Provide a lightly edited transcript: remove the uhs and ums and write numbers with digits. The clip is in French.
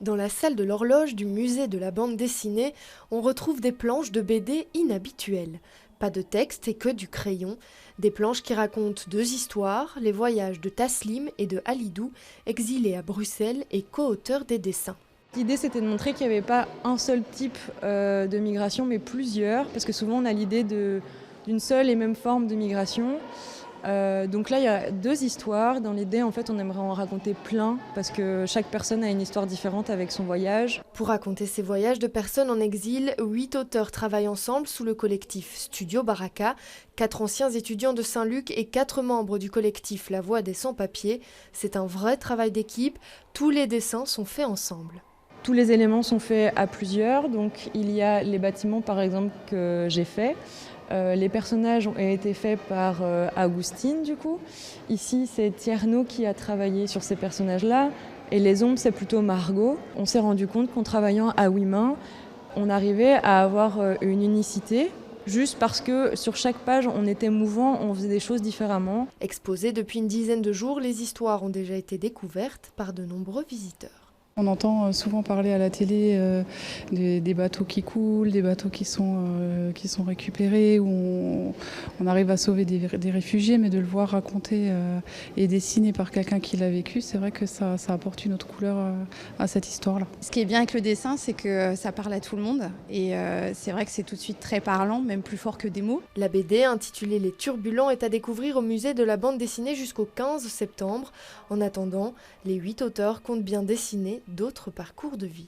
Dans la salle de l'horloge du musée de la bande dessinée, on retrouve des planches de BD inhabituelles. Pas de texte et que du crayon. Des planches qui racontent deux histoires, les voyages de Taslim et de Halidou, exilés à Bruxelles et co-auteurs des dessins. L'idée, c'était de montrer qu'il n'y avait pas un seul type de migration, mais plusieurs, parce que souvent on a l'idée d'une seule et même forme de migration. Donc là, il y a deux histoires. Dans l'idée, en fait, on aimerait en raconter plein, parce que chaque personne a une histoire différente avec son voyage. Pour raconter ces voyages de personnes en exil, 8 auteurs travaillent ensemble sous le collectif Studio Baraka, 4 anciens étudiants de Saint-Luc et 4 membres du collectif La Voix des Sans-Papiers. C'est un vrai travail d'équipe, tous les dessins sont faits ensemble. Tous les éléments sont faits à plusieurs, donc il y a les bâtiments par exemple que j'ai faits. Les personnages ont été faits par Augustine du coup. Ici c'est Tierno qui a travaillé sur ces personnages-là et les ombres c'est plutôt Margot. On s'est rendu compte qu'en travaillant à 8 mains, on arrivait à avoir une unicité. Juste parce que sur chaque page, on était mouvant, on faisait des choses différemment. Exposées depuis une dizaine de jours, les histoires ont déjà été découvertes par de nombreux visiteurs. On entend souvent parler à la télé des bateaux qui coulent, des bateaux qui sont récupérés, où on arrive à sauver des réfugiés, mais de le voir raconté et dessiné par quelqu'un qui l'a vécu, c'est vrai que ça apporte une autre couleur à cette histoire-là. Ce qui est bien avec le dessin, c'est que ça parle à tout le monde et c'est vrai que c'est tout de suite très parlant, même plus fort que des mots. La BD, intitulée Les Turbulents, est à découvrir au musée de la bande dessinée jusqu'au 15 septembre. En attendant, les 8 auteurs comptent bien dessiner d'autres parcours de vie.